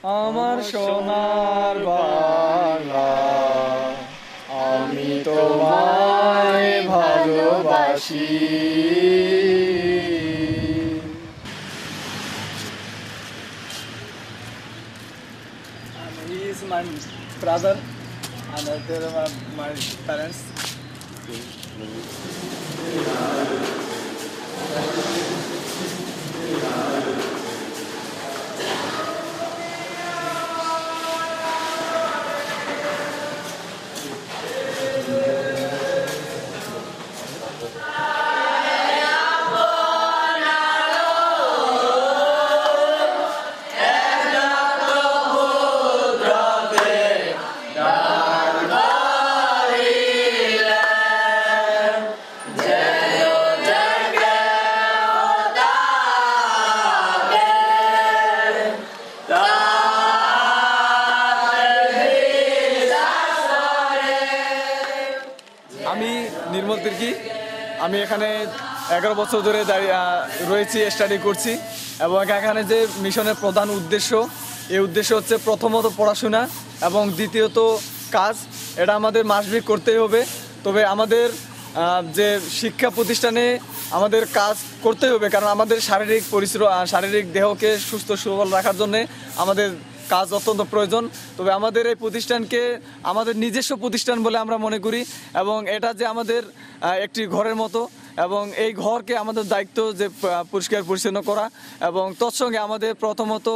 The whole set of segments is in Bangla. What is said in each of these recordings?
আমার সোনার বাংলা, আমি তোমায় ভালোবাসি। He is my brother and they are my parents. আমি নির্মল তির্কি। আমি এখানে 11 বছর ধরে রয়েছি, স্টাডি করছি। এবং এখানে যে মিশনের প্রধান উদ্দেশ্য, এই উদ্দেশ্য হচ্ছে প্রথমত পড়াশোনা এবং দ্বিতীয়ত কাজ। এটা আমাদের মাসবিক করতেই হবে। তবে আমাদের যে শিক্ষা প্রতিষ্ঠানে আমাদের কাজ করতেই হবে, কারণ আমাদের শারীরিক দেহকে সুস্থ সবল রাখার জন্যে আমাদের কাজ অত্যন্ত প্রয়োজন। তবে আমাদের এই প্রতিষ্ঠানকে আমাদের নিজস্ব প্রতিষ্ঠান বলে আমরা মনে করি, এবং এটা যে আমাদের একটি ঘরের মতো, এবং এই ঘরকে আমাদের দায়িত্ব যে পরিষ্কার পরিচ্ছন্ন করা, এবং তৎসঙ্গে আমাদের প্রথমত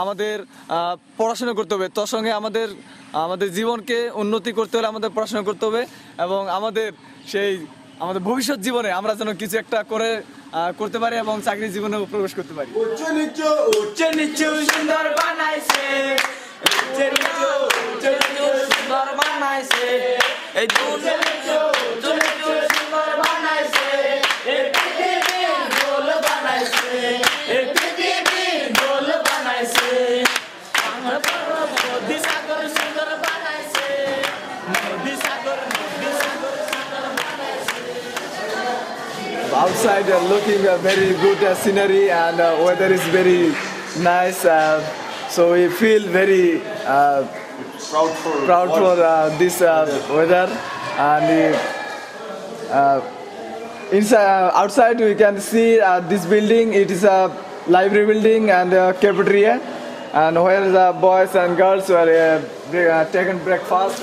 আমাদের পড়াশোনা করতে হবে। তৎসঙ্গে আমাদের জীবনকে উন্নতি করতে হলে আমাদের পড়াশোনা করতে হবে, এবং আমাদের ভবিষ্যৎ জীবনে আমরা যেন কিছু একটা করতে পারি এবং চাকরি জীবনে প্রবেশ করতে পারি। উচ্চ নিচু সুন্দর বানাইছে, উচ্চ নিচু সুন্দর বানাইছে, এই সুন্দর বানাইছে, এই পৃথিবীর গোল বানাইছে, এই পৃথিবীর গোল বানাইছে, নদী সাগর সুন্দর বানাইছে, নদী সাগর সুন্দর বানাইছে। Outside looking very good scenery, and weather is very nice, so we feel very proud for this weather. And outside we can see this building. It is a library building and a cafeteria, and where the boys and girls were taking breakfast.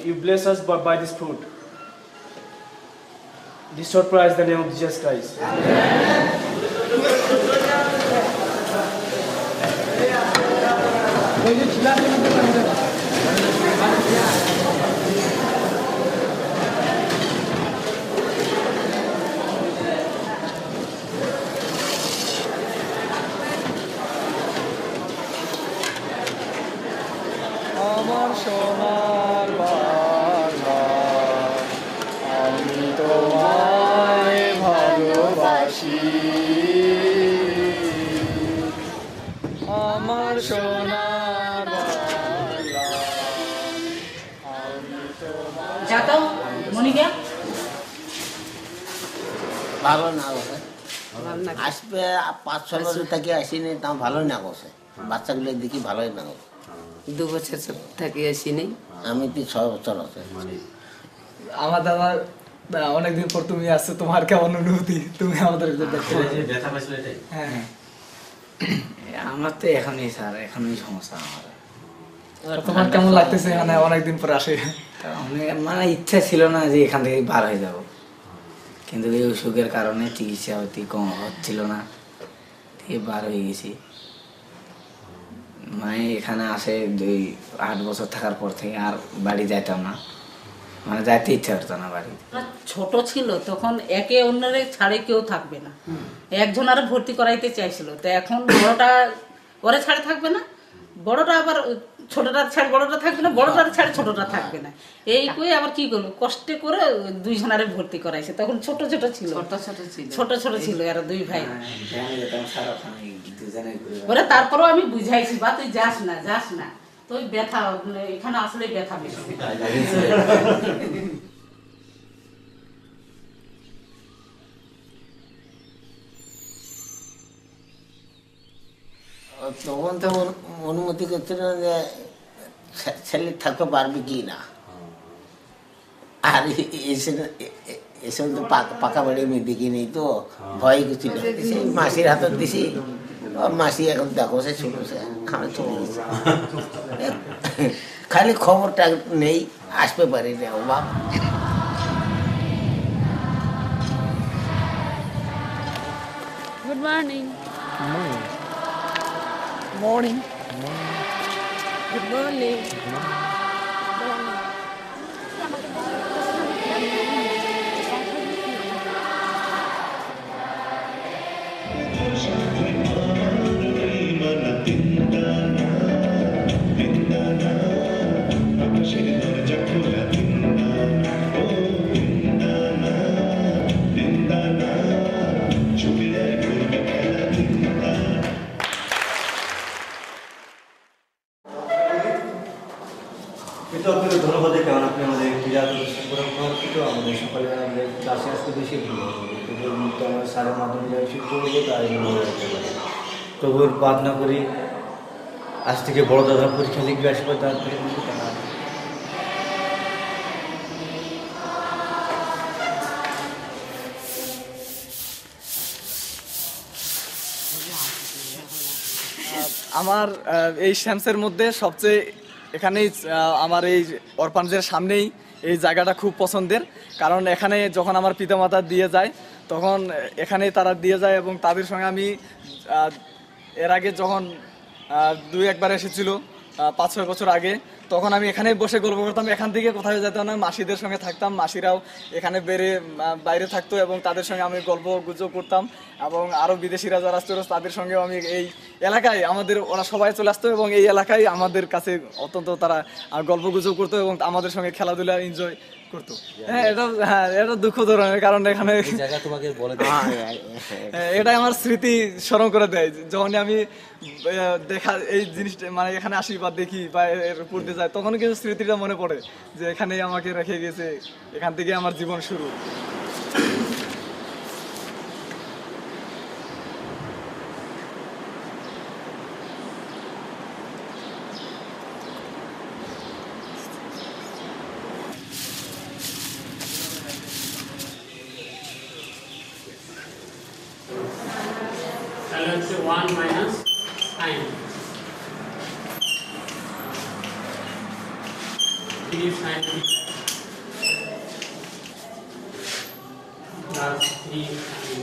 You bless us by this food. This short prayer is the name of Jesus Christ. আমার সোনার বাংলা, আমি তোমায় ভালোবাসি। আমার সোনার বাংলা, আমি তোমায়। যাতো মনিকা ভালো না বসে আসবে 5-6 বছর থেকে আসিনি, তাও ভালোই না বসে। বাচ্চাগুলো দেখি ভালোই না বসে। 2 বছর থেকে আসি নেই। আমি কি 6 বছর আছে। আমার দাদার অনেকদিন পর তুমি আসছো, তোমার কেমন অনুভূতি? তুমি আমাদের হ্যাঁ, আমার তো এখনই সমস্যা। আমার তোমার কেমন লাগতেছে এখানে অনেকদিন পর আসে? মানে ইচ্ছা ছিল না যে এখান থেকে বার হয়ে যাব, কিন্তু এই অসুখের কারণে চিকিৎসা কম হচ্ছিল না, বার হয়ে গেছি। মানে এখানে আসে 8 বছর থাকার পর থেকে আর বাড়ি যাইতাম না, মানে যাইতে ইচ্ছা করতো না বাড়ি। ছোট ছিল তখন একে অন্যের ছাড়ে কেউ থাকবে না, একজন আরো ভর্তি করাইতে চাইছিল, তো এখন বড়টা ওরে ছাড়ে থাকবে না, বড়টা আবার ছোটটা ছাড় বড়টা থাকবে না, বড়টার ছাড় ছোটটা থাকবে না। এই কই আবার কি করবো, কষ্টে করে দুইজনারে ভর্তি করাইছে। তখন ছোট ছোট ছিল, ছোট ছোট ছিল এরা দুই ভাই। ভ্যানে যেতাম সারাক্ষণ এই দুজনে ঘুরে ওরা তারপরেও আমি বুঝাইছি, বা তুই যাস না যাস না, তো ওই ব্যথা এখানে আসলে ব্যথা বেশি। তখন তো অনুমতি করছিল না যে ছেলে থাকতে পারবে কি না। আর এসে এসে তো পাকা বাড়ি আমি দেখিনি, তো ভয় করছিল। সেই মাসির হাতত দিছি, মাসি এখন দেখো সে শুনেছে, আমি চলে গেছি। খালি খবরটা নেই, আসতে পারি না বাপ। Good morning. Morning. Good morning. কিন্তু আপনাকে ধন্যবাদ, কারণ আপনি আমাদের ক্রীড়া প্রদর্শিত আমাদের সকালে আমাদের ক্লাসে আসতে বেশি ভালো হবে। তো আমরা স্যারের মাধ্যমে যা কিছু করবো তাই তবুর বাদ না করি। আজ থেকে বড় দাদা পরীক্ষা লিখবে, আসবে তার থেকে আমার এই শ্যামসের মধ্যে সবচেয়ে এখানেই আমার এই অরফানেজের সামনেই এই জায়গাটা খুব পছন্দের, কারণ এখানে যখন আমার পিতামাতা দিয়ে যায় তখন এখানেই তারা দিয়ে যায়, এবং তাদের সঙ্গে আমি এর আগে যখন 2-1বার এসেছিল 5-6 বছর আগে, তখন আমি এখানেই বসে গল্প করতাম। এখান থেকে কোথাও যেতাম না, মাসিদের সঙ্গে থাকতাম, মাসিরাও এখানে বাইরে থাকতো এবং তাদের সঙ্গে আমি গল্প গুজব করতাম। এবং আরও বিদেশিরা যারা আসতো তাদের সঙ্গেও আমি এই এলাকায় আমাদের ওরা সবাই চলে আসতো এবং এই এলাকায় আমাদের কাছে অত্যন্ত তারা গল্প গুজব করতো এবং আমাদের সঙ্গে খেলাধুলা এনজয় করতো। এটা দুঃখ ধরনের, কারণ এখানে এটাই আমার স্মৃতি স্মরণ করে দেয়। যখন আমি দেখা এই জিনিসটা মানে এখানে আসি বা দেখি বা এর উপর দিয়ে যায়, তখন কিন্তু স্মৃতিটা মনে পড়ে যে এখানেই আমাকে রেখে গেছে, এখান থেকে আমার জীবন শুরু। তাহলে হচ্ছে 1 minus sine 3 sine plus 3 sine.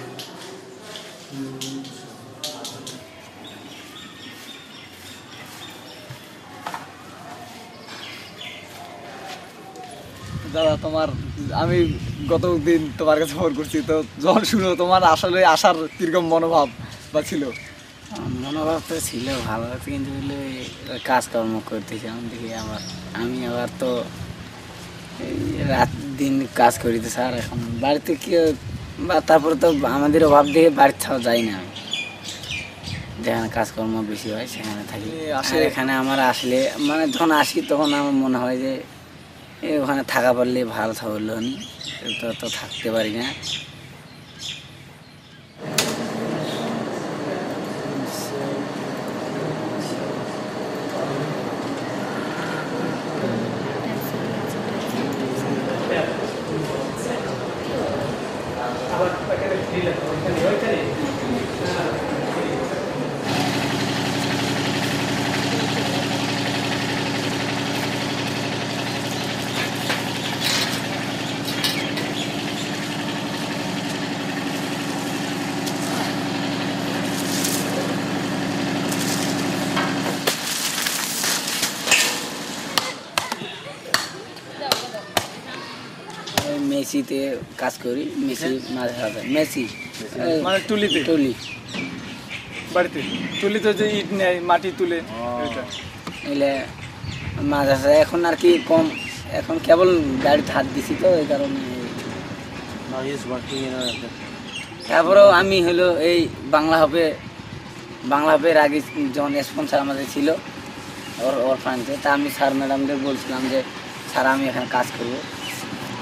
দাদা তোমার আমি গত দিন তোমার কাছে খবর করছি, তো যখন শুনো তোমার আসলে আসার কিরকম মনোভাব বা ছিল? মনোভাব তো ছিল ভালো, কিন্তু কাজকর্ম করতেছিলাম দেখি আমি আবার তো রাত দিন কাজ করি তো স্যার। এখন বাড়িতে কি বা তারপরে তো আমাদের অভাব দেখে বাড়ির ছাড়া যাই না, আমি যেখানে কাজকর্ম বেশি হয় সেখানে থাকি। আর এখানে আমার আসলে মানে যখন আসি তখন আমার মনে হয় যে ওখানে থাকা পারলে ভালো থাকলো নি, তো থাকতে পারি না। মেসিতে কাজ করি, মেসি মাঝে সাথে মেসি মানে টুলিতে টুলি বাড়িতে তুলিতে যে ইট নেয় মাটি তুলে, এটা এলে মাছ আছে এখন আর কি কম, এখন কেবল গাড়িতে হাত দিছি তো এই কারণে। তারপরেও আমি হলো এই বাংলা হাবের আগে যখন স্পন্সার আমাদের ছিল ওর ফান্ডে, তা আমি স্যার ম্যাডামদের বলছিলাম যে স্যার আমি এখানে কাজ করবো,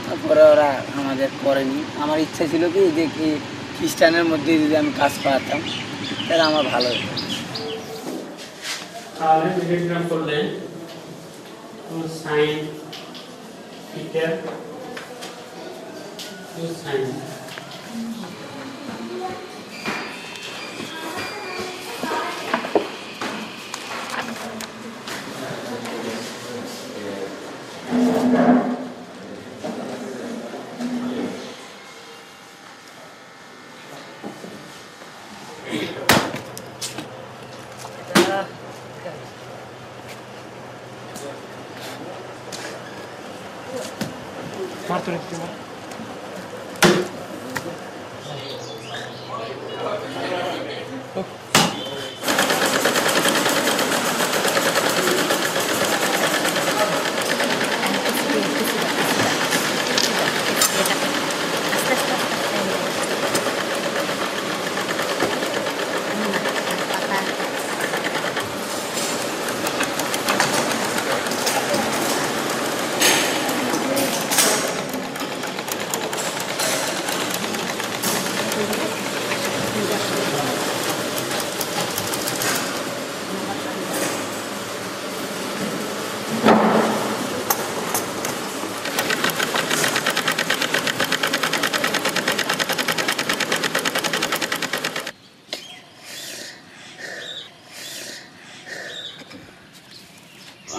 তারপরে ওরা আমাদের করেনি। আমার ইচ্ছা ছিল কি যে কি খ্রিস্টানের মধ্যে যদি আমি কাজ পাতাম তাহলে আমার ভালো হতো। তাহলে ডিরেক্টর করলেন two sine theta two sine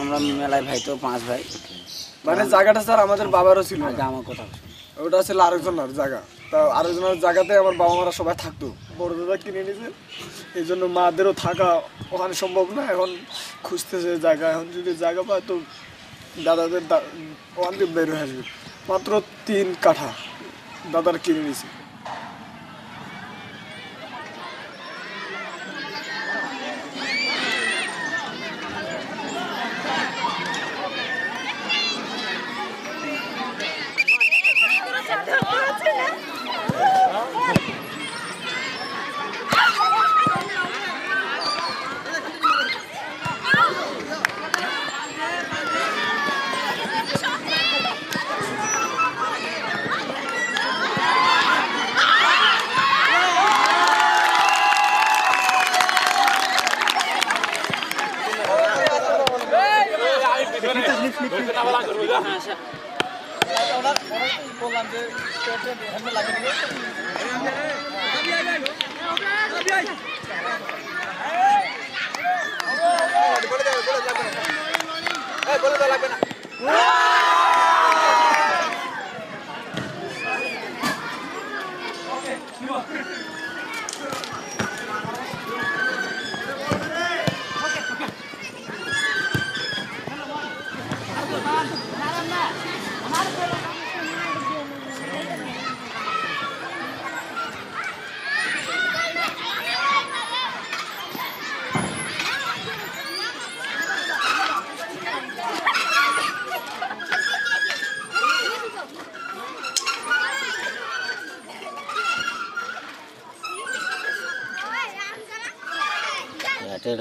আমরা মেলায় ভাই তো 5 ভাই। মানে জায়গাটা স্যার আমাদের বাবারও ছিল না। আমার কথা ওটা ছিল আরেকজনের জায়গা, তা আরেকজনের জায়গাতে আমার বাবা মারা সবাই থাকতো, বড় দাদা কিনে নিয়েছে, এই জন্য মাদেরও থাকা ওখানে সম্ভব না। এখন খুঁজতেছে জায়গা, এখন যদি জায়গা পায় তো দাদাদের ওখান থেকে বের হয়ে আসবে। মাত্র 3 কাঠা দাদার কিনে নিয়েছে।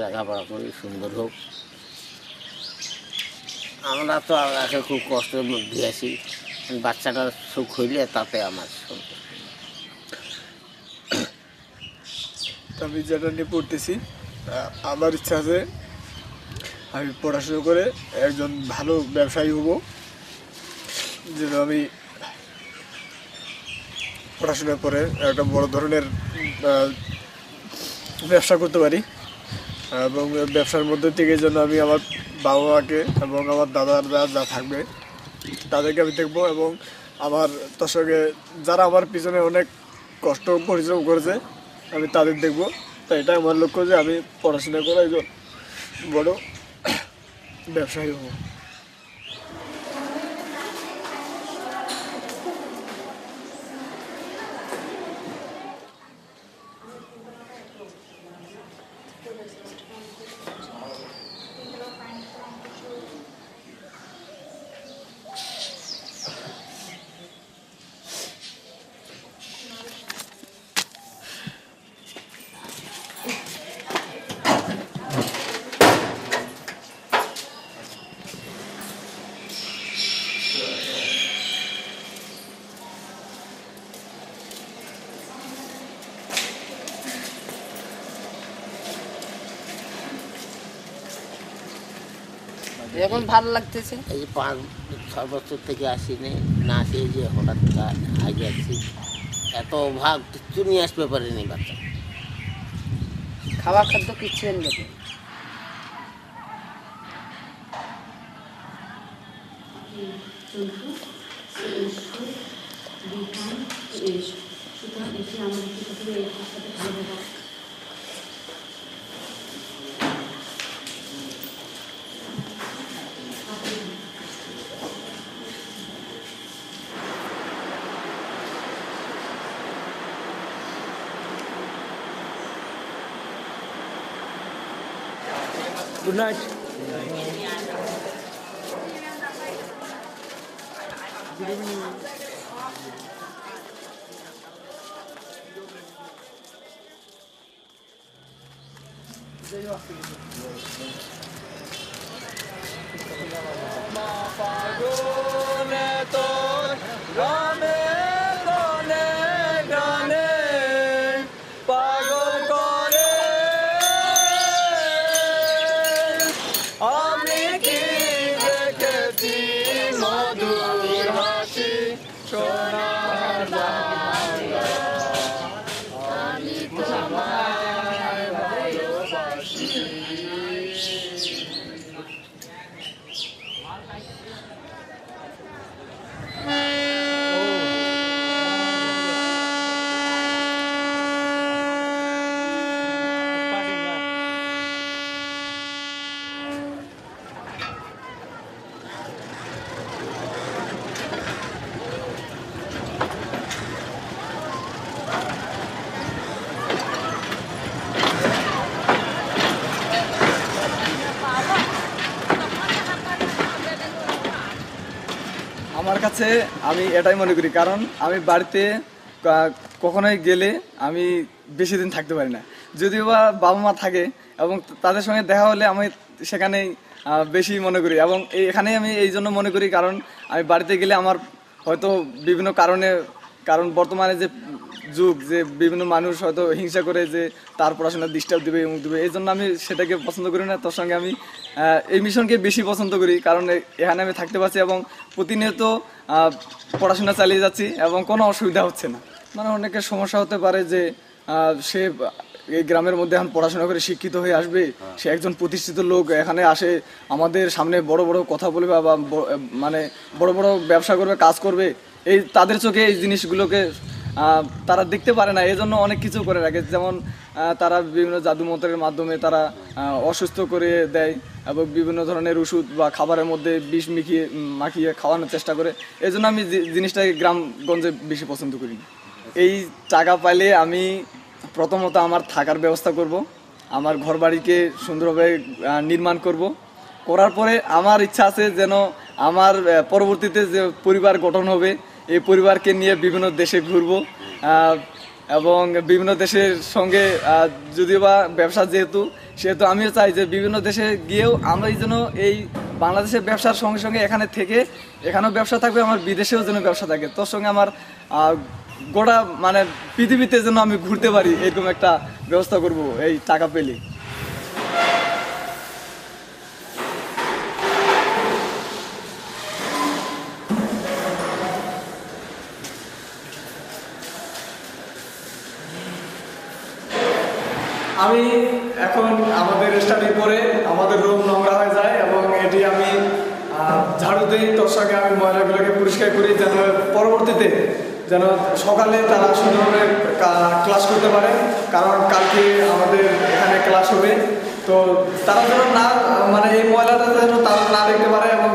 লেখাপড়া করি, সুন্দর হোক। আমরা তো আগে খুব কষ্টের মধ্যে আছি, বাচ্চাটার সুখ হইলে তাতে আমার সুখ। আমি যেটা নিয়ে পড়তেছি, আমার ইচ্ছা আছে আমি পড়াশোনা করে একজন ভালো ব্যবসায়ী হব, যেন আমি পড়াশোনার পরে একটা বড় ধরনের ব্যবসা করতে পারি, এবং ব্যবসার মধ্যে থেকে যেন আমি আমার বাবা মাকে এবং আমার দাদারা যা থাকবে তাদেরকে আমি দেখবো, এবং আমার তার সঙ্গে যারা আমার পিছনে অনেক কষ্ট পরিশ্রম করেছে আমি তাদের দেখবো। তাই এটা আমার লক্ষ্য যে আমি পড়াশোনা করে একজন বড় ব্যবসায়ী হব। এখন ভালো লাগতেছে। এই যে 5-6 বছর থেকে আসিনি, না আসি এই যে হঠাৎ আগে আসছি। এত অভাব, কিচ্ছু নিয়ে আসতে পারেনি বাচ্চা। খাবার খাদ্য কিচ্ছু এনে দেবে। Good night. আমার কাছে আমি এটাই মনে করি, কারণ আমি বাড়িতে কখনোই গেলে আমি বেশি দিন থাকতে পারি না। যদিও বা বাবা মা থাকে এবং তাদের সঙ্গে দেখা হলে আমি সেখানেই বেশি মনে করি, এবং এখানেই আমি এই জন্য মনে করি কারণ আমি বাড়িতে গেলে আমার হয়তো বিভিন্ন কারণ বর্তমানে যে যুগ, যে বিভিন্ন মানুষ হয়তো হিংসা করে যে তার পড়াশোনা ডিস্টার্ব দেবে এমুক দেবে, এই জন্য আমি সেটাকে পছন্দ করি না। তোর সঙ্গে আমি এই মিশনকে বেশি পছন্দ করি, কারণ এখানে আমি থাকতে পারছি এবং প্রতিনিয়ত পড়াশোনা চালিয়ে যাচ্ছি এবং কোনো অসুবিধা হচ্ছে না। মানে অনেকের সমস্যা হতে পারে যে সে এই গ্রামের মধ্যে এখন পড়াশোনা করে শিক্ষিত হয়ে আসবে, সে একজন প্রতিষ্ঠিত লোক, এখানে আসে আমাদের সামনে বড় বড় কথা বলবে বা মানে বড় বড় ব্যবসা করবে, কাজ করবে, এই তাদের চোখে এই জিনিসগুলোকে তারা দেখতে পারে না, এই জন্য অনেক কিছু করে রাখে। যেমন তারা বিভিন্ন জাদুমন্ত্রের মাধ্যমে তারা অসুস্থ করে দেয় এবং বিভিন্ন ধরনের ওষুধ বা খাবারের মধ্যে বিষ মাখিয়ে খাওয়ানোর চেষ্টা করে। এই জন্য আমি জিনিসটাকে গ্রামগঞ্জে বেশি পছন্দ করি। এই টাকা পাইলে আমি প্রথমত আমার থাকার ব্যবস্থা করব, আমার ঘর বাড়িকে সুন্দরভাবে নির্মাণ করার পরে আমার ইচ্ছা আছে যেন আমার পরবর্তীতে যে পরিবার গঠন হবে, এই পরিবারকে নিয়ে বিভিন্ন দেশে ঘুরব এবং বিভিন্ন দেশের সঙ্গে যদিও বা ব্যবসা সেহেতু আমিও চাই যে বিভিন্ন দেশে গিয়েও আমরা যেন এই বাংলাদেশের ব্যবসার সঙ্গে সঙ্গে এখানে থেকে এখানেও ব্যবসা থাকবে, আমার বিদেশেও যেন ব্যবসা থাকে, তোর সঙ্গে আমার গোটা মানে পৃথিবীতে যেন আমি ঘুরতে পারি, এরকম একটা ব্যবস্থা করব এই টাকা পেলে। আমি এখন আমাদের স্টাডি করে আমাদের রুম নোংরা হয়ে যায় এবং এটি আমি ঝাড়ু দিই, তোর সঙ্গে আমি ময়লাগুলোকে পরিষ্কার করি যেন পরবর্তীতে যেন সকালে তারা সুন্দরভাবে ক্লাস করতে পারে, কারণ কালকে আমাদের এখানে ক্লাস হবে। তো তারা যেন না মানে এই ময়লাটা যেন তারা না দেখতে পারে এবং